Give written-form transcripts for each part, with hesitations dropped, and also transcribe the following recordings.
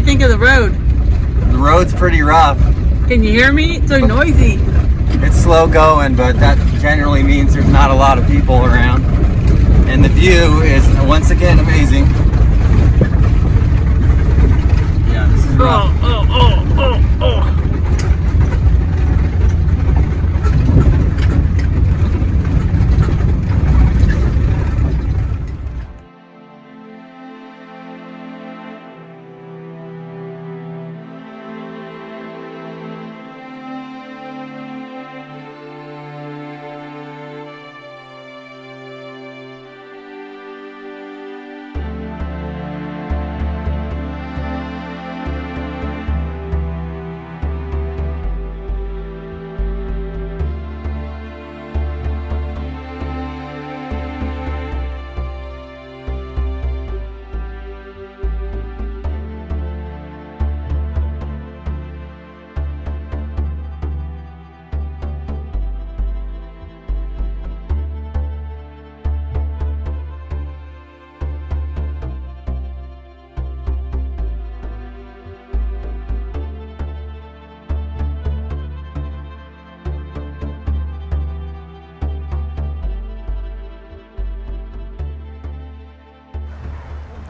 think of the road? The road's pretty rough. Can you hear me? It's so noisy. It's slow going, but that generally means there's not a lot of people around. And the view is once again amazing. Yeah, this is rough. Oh.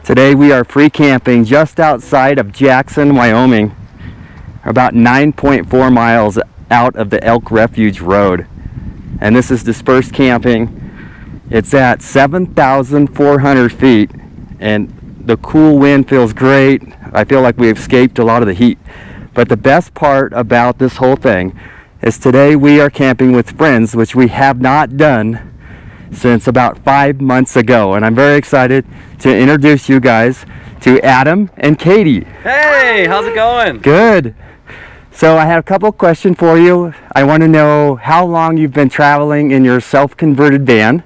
Today we are free camping just outside of Jackson, Wyoming, about 9.4 miles out of the Elk Refuge Road. And this is dispersed camping. It's at 7,400 feet and the cool wind feels great. I feel like we escaped a lot of the heat. But the best part about this whole thing is today we are camping with friends, which we have not done since about 5 months ago, and I'm very excited to introduce you guys to Adam and Katie. Hey, how's it going? Good. So I have a couple questions for you. I want to know how long you've been traveling in your self-converted van.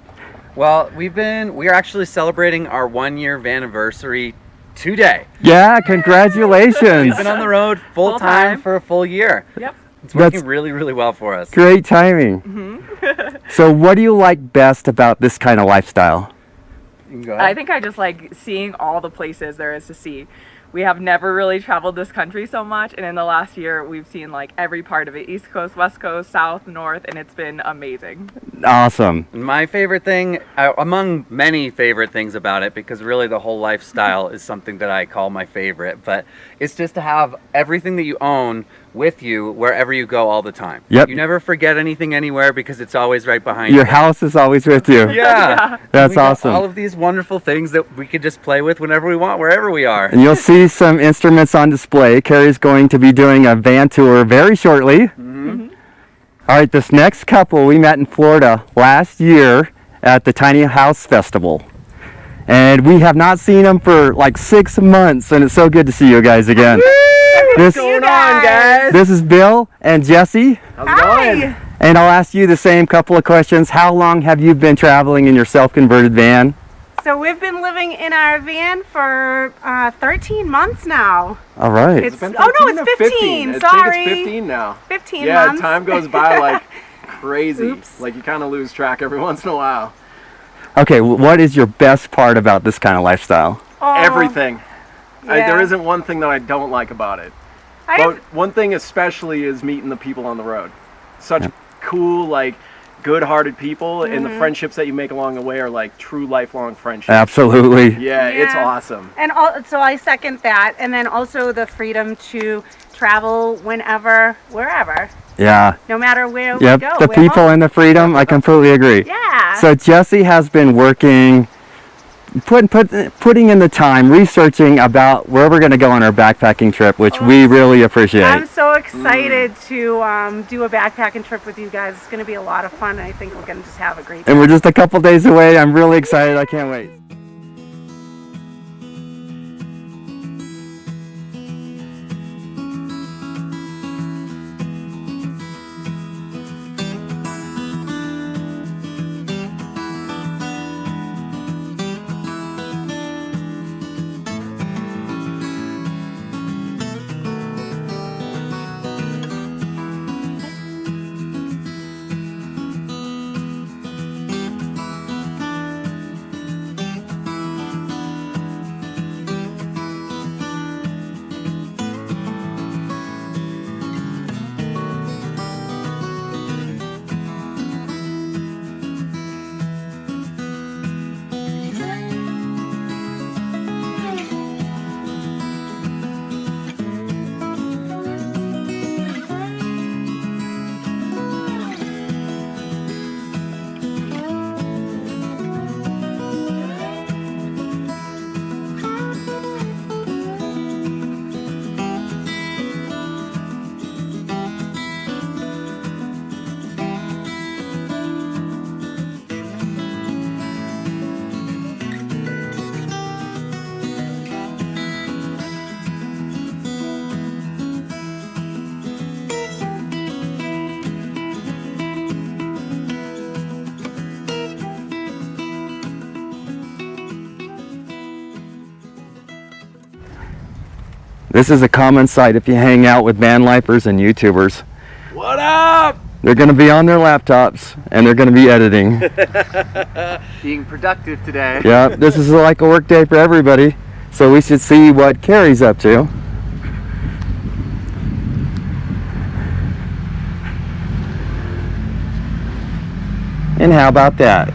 Well, we are actually celebrating our 1-year anniversary today. Yeah, congratulations. We've been on the road full time for a full year. Yep. It's working really, really well for us. Great timing. So what do you like best about this kind of lifestyle? You can go ahead. I think I just like seeing all the places there is to see. We have never really traveled this country so much, and in the last year we've seen like every part of it, East Coast, West Coast, South, North, and it's been amazing. Awesome. My favorite thing, among many favorite things about it, because really the whole lifestyle is something that I call my favorite, but it's just to have everything that you own with you wherever you go all the time. Yep. You never forget anything anywhere because it's always right behind Your you. house is always with you. Yeah. That's We got awesome. all of these wonderful things that we could just play with whenever we want, wherever we are. And you'll see some instruments on display. Carrie's going to be doing a van tour very shortly. All right, this next couple we met in Florida last year at the Tiny House Festival. And we have not seen them for like 6 months, and it's so good to see you guys again. What's going on, guys? This is Bill and Jesse. How's it going? And I'll ask you the same couple of questions. How long have you been traveling in your self-converted van? So we've been living in our van for 13 months now. All right. It's, oh no, it's 15. Sorry. I think it's 15 now. 15 yeah, months. time goes by like crazy. Oops. Like you kind of lose track every once in a while. Okay, what is your best part about this kind of lifestyle? Oh, Everything. yeah. There isn't one thing that I don't like about it. But one thing especially is meeting the people on the road. Such cool, like, good-hearted people, and the friendships that you make along the way are like true lifelong friendships. Absolutely. Yeah, it's awesome. And so I second that. And then also the freedom to travel whenever, wherever. Yeah. No matter where we Yep, go. the we're people home. and the freedom, I completely agree. Yeah. So Jesse has been working, putting in the time, researching about where we're going to go on our backpacking trip, which we really appreciate. I'm so excited to do a backpacking trip with you guys. It's going to be a lot of fun. I think we're going to just have a great time. And we're just a couple days away. I'm really excited. I can't wait. This is a common sight if you hang out with van lifers and YouTubers. What up? They're going to be on their laptops and they're going to be editing. Being productive today. Yeah, this is like a work day for everybody. So we should see what Carrie's up to. And how about that?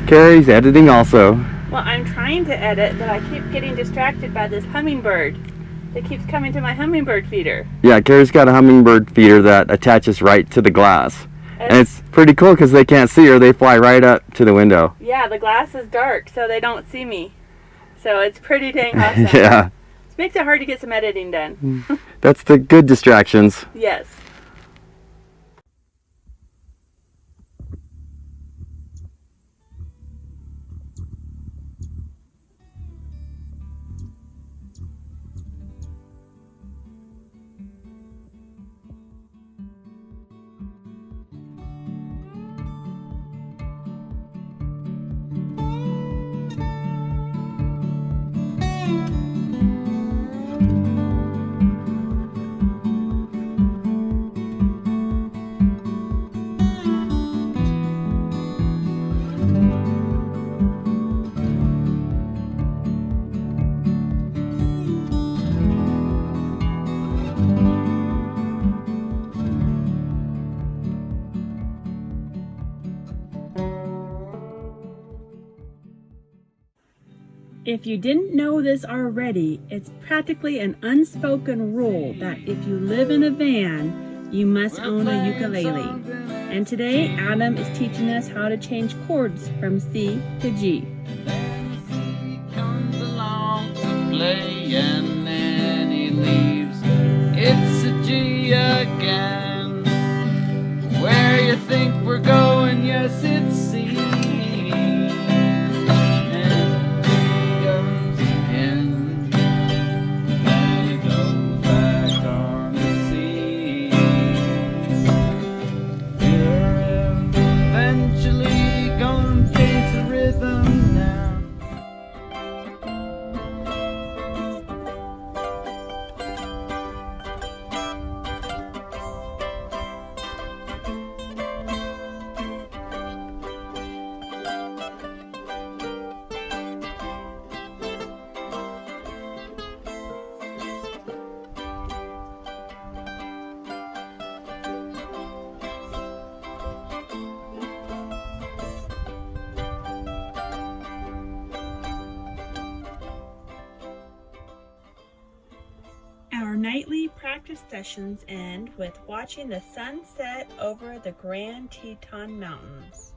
Carrie's editing also. Well, I'm trying to edit, but I keep getting distracted by this hummingbird that keeps coming to my hummingbird feeder. Yeah, Carrie's got a hummingbird feeder that attaches right to the glass. And it's pretty cool because they can't see her. They fly right up to the window. Yeah, the glass is dark, so they don't see me. So it's pretty dang awesome. Yeah. It makes it hard to get some editing done. That's the good distractions. Yes. If you didn't know this already, it's practically an unspoken rule that if you live in a van, you must own a ukulele. And today, Adam is teaching us how to change chords from C to G. Comes along to play and then he leaves. It's a G again. Where you think we're going? Yes, it's C. Our nightly practice sessions end with watching the sunset over the Grand Teton Mountains.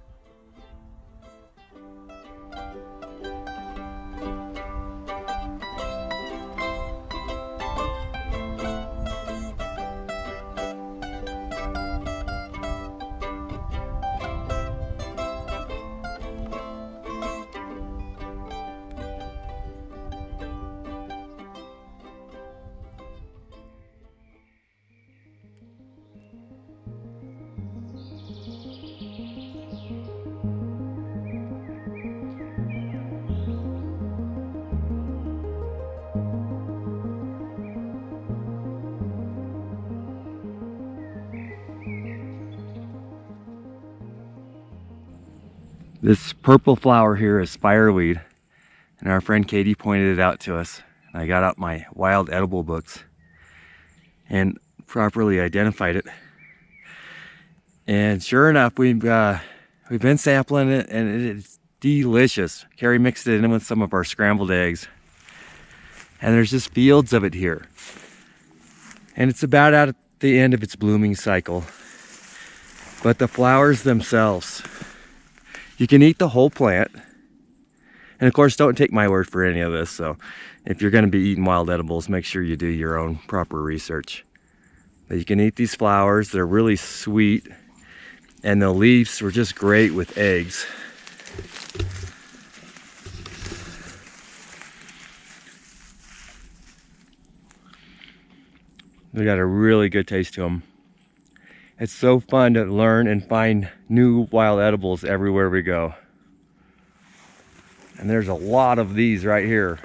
This purple flower here is fireweed, and our friend Katie pointed it out to us. I got out my wild edible books and properly identified it. And sure enough, we've been sampling it, and it is delicious. Carrie mixed it in with some of our scrambled eggs, and there's just fields of it here. And it's about at the end of its blooming cycle. But the flowers themselves, you can eat the whole plant. And of course, don't take my word for any of this. So if you're going to be eating wild edibles, make sure you do your own proper research. But you can eat these flowers. They're really sweet. And the leaves were just great with eggs. They got a really good taste to them. It's so fun to learn and find new wild edibles everywhere we go. And there's a lot of these right here.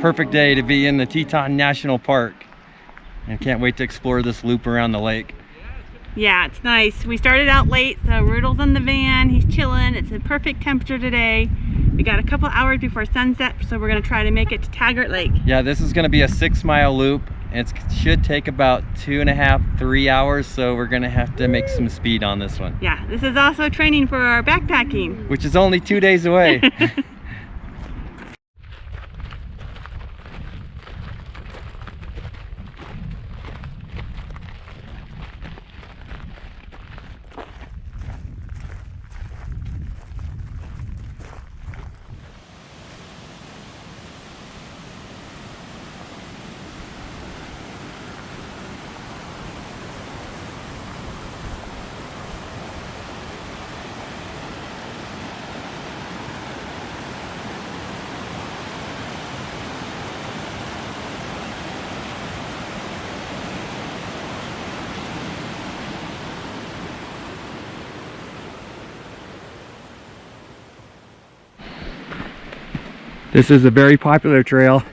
Perfect day to be in the Teton National Park. And can't wait to explore this loop around the lake. Yeah, it's nice. We started out late, so Rudolph's in the van. He's chilling. It's a perfect temperature today. We got a couple hours before sunset, so we're gonna try to make it to Taggart Lake. Yeah, this is gonna be a 6-mile loop. It should take about 2.5, 3 hours, so we're gonna have to make some speed on this one. Yeah, this is also training for our backpacking. Which is only 2 days away. This is a very popular trail.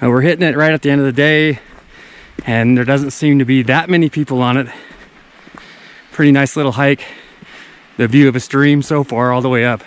We're hitting it right at the end of the day, and there doesn't seem to be that many people on it. Pretty nice little hike. The view of a stream so far all the way up.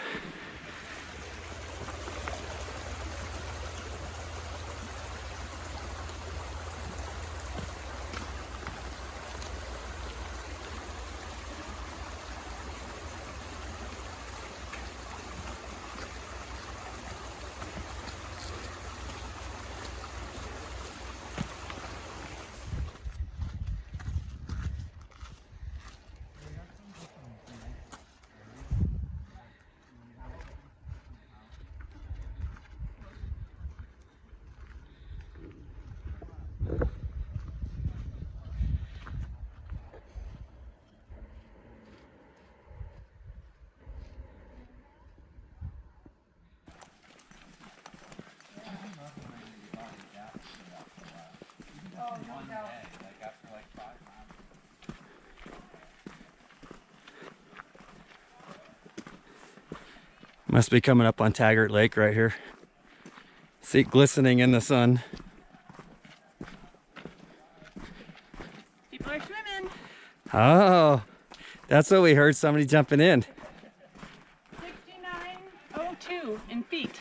Must be coming up on Taggart Lake right here. See it glistening in the sun. People are swimming. Oh, that's what we heard, somebody jumping in. 6902 in feet.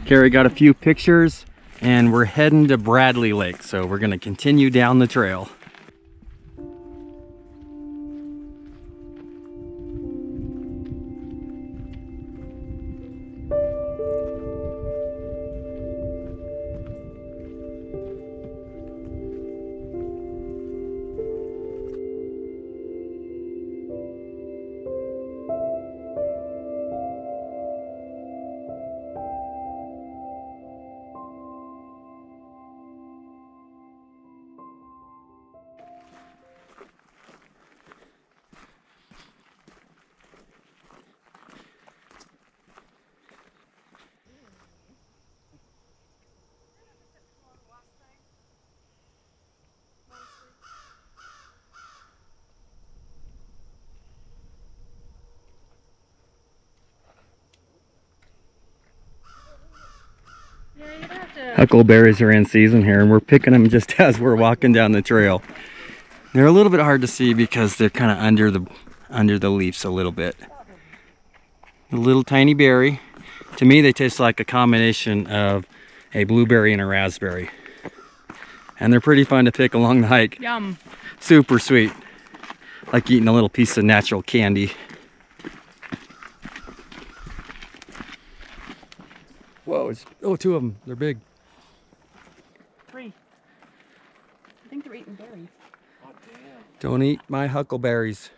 Carrie got a few pictures and we're heading to Bradley Lake, so we're going to continue down the trail. Huckleberries are in season here, and we're picking them just as we're walking down the trail. They're a little bit hard to see because they're kind of under the leaves a little bit. A little tiny berry. To me, they taste like a combination of a blueberry and a raspberry. And they're pretty fun to pick along the hike. Yum. Super sweet. Like eating a little piece of natural candy. Whoa, two of them. They're big. tree. I think they're eating berries. Oh, damn. Don't eat my huckleberries.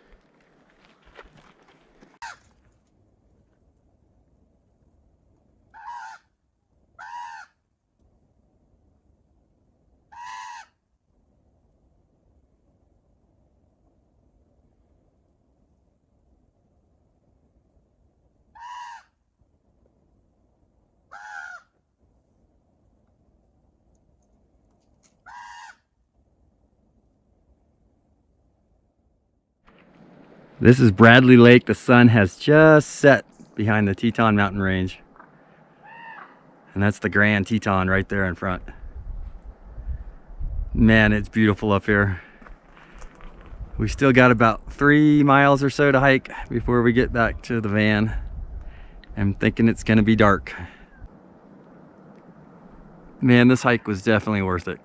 This is Bradley Lake. The sun has just set behind the Teton mountain range. And that's the Grand Teton right there in front. Man, it's beautiful up here. We still got about 3 miles or so to hike before we get back to the van. I'm thinking it's gonna be dark. Man, this hike was definitely worth it.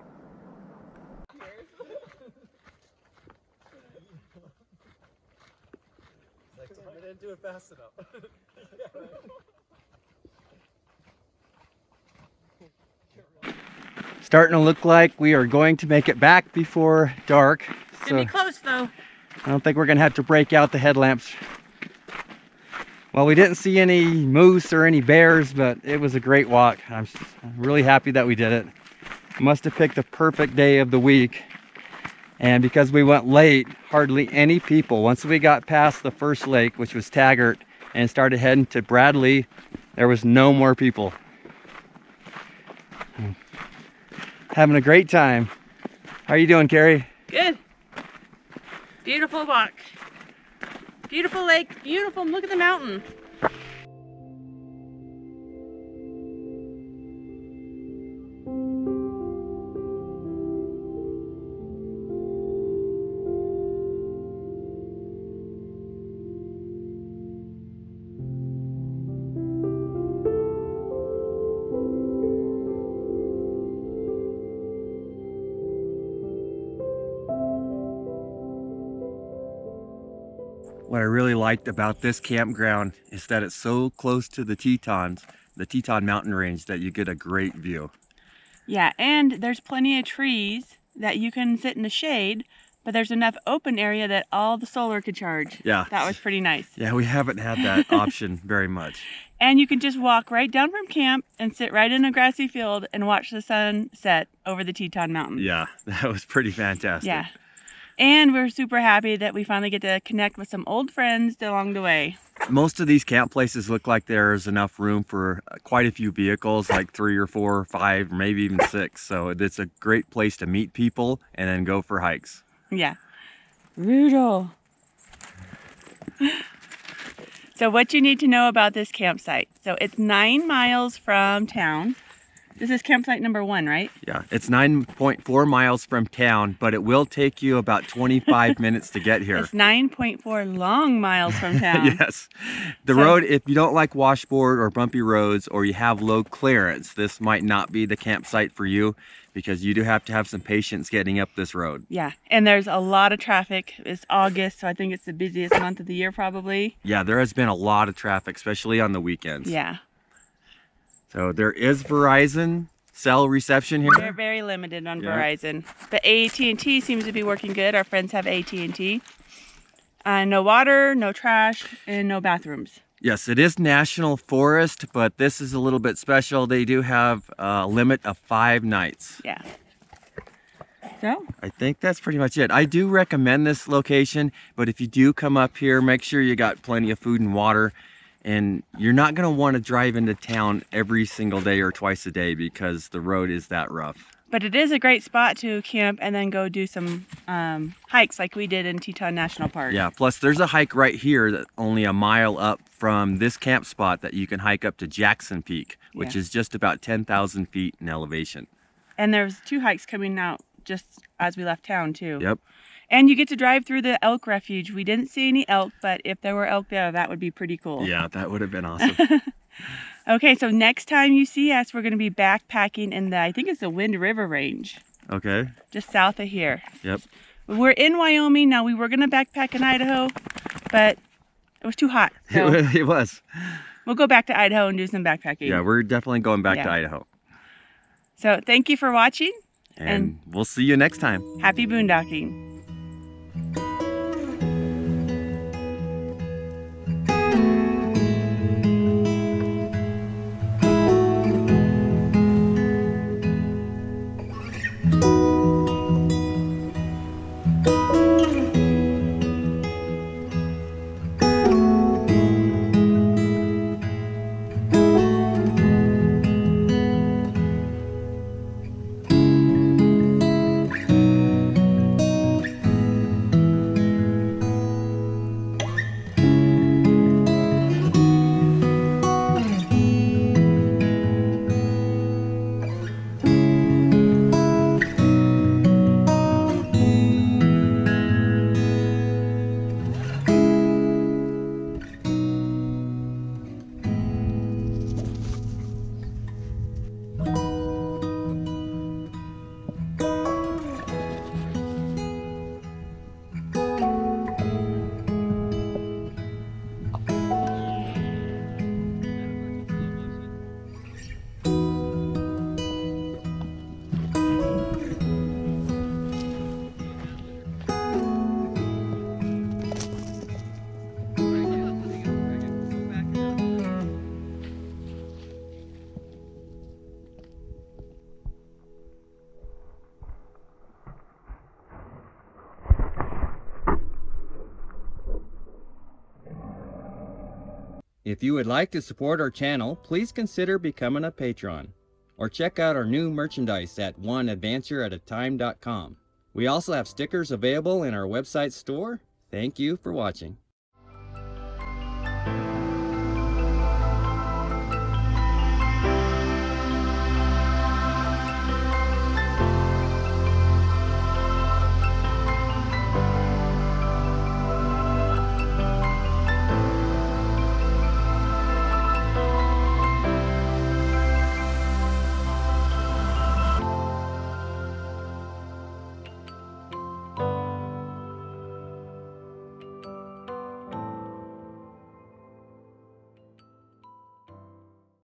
I didn't do it fast enough. Starting to look like we are going to make it back before dark. It's gonna be close though. I don't think we're gonna have to break out the headlamps. Well, we didn't see any moose or any bears, but it was a great walk. I'm really happy that we did it. Must have picked the perfect day of the week. And because we went late, hardly any people. Once we got past the first lake, which was Taggart, and started heading to Bradley, there was no more people. Having a great time. How are you doing, Carrie? Good. Beautiful walk. Beautiful lake, beautiful. Look at the mountain. What I really liked about this campground is that it's so close to the Teton mountain range, that you get a great view. Yeah, and there's plenty of trees that you can sit in the shade, but there's enough open area that all the solar could charge. Yeah. That was pretty nice. Yeah, we haven't had that option very much. And you can just walk right down from camp and sit right in a grassy field and watch the sun set over the Teton Mountains. Yeah, that was pretty fantastic. Yeah. And we're super happy that we finally get to connect with some old friends along the way. Most of these camp places look like there's enough room for quite a few vehicles, like 3 or 4 or 5, maybe even 6. So it's a great place to meet people and then go for hikes. Yeah. Brutal. So what you need to know about this campsite. So it's 9 miles from town. This is campsite number 1, right? Yeah, it's 9.4 miles from town, but it will take you about 25 minutes to get here. It's 9.4 long miles from town. Yes. The road, if you don't like washboard or bumpy roads, or you have low clearance, this might not be the campsite for you, because you do have to have some patience getting up this road. Yeah, and there's a lot of traffic. It's August, so I think it's the busiest month of the year probably. Yeah, there has been a lot of traffic, especially on the weekends. Yeah. So there is Verizon cell reception here. They're very limited on Verizon. But AT&T seems to be working good. Our friends have AT&T. No water, no trash, and no bathrooms. Yes, it is national forest, but this is a little bit special. They do have a limit of 5 nights. Yeah. So? I think that's pretty much it. I do recommend this location, but if you do come up here, make sure you got plenty of food and water. And you're not going to want to drive into town every single day or twice a day, because the road is that rough. But it is a great spot to camp and then go do some hikes like we did in Teton National Park. Yeah, plus there's a hike right here that only a mile up from this camp spot that you can hike up to Jackson Peak, which is just about 10,000 feet in elevation. And there's 2 hikes coming out just as we left town too. Yep. And you get to drive through the elk refuge. We didn't see any elk, but if there were elk there, that would be pretty cool. Yeah, that would have been awesome. Okay, so next time you see us, we're going to be backpacking in the, I think it's the Wind River Range. Okay. Just south of here. Yep. We're in Wyoming. Now, we were going to backpack in Idaho, but it was too hot. So It was. we'll go back to Idaho and do some backpacking. Yeah, we're definitely going back to Idaho. So thank you for watching. And we'll see you next time. Happy boondocking. If you would like to support our channel, please consider becoming a patron, or check out our new merchandise at oneadvantureatatime.com. We also have stickers available in our website store. Thank you for watching.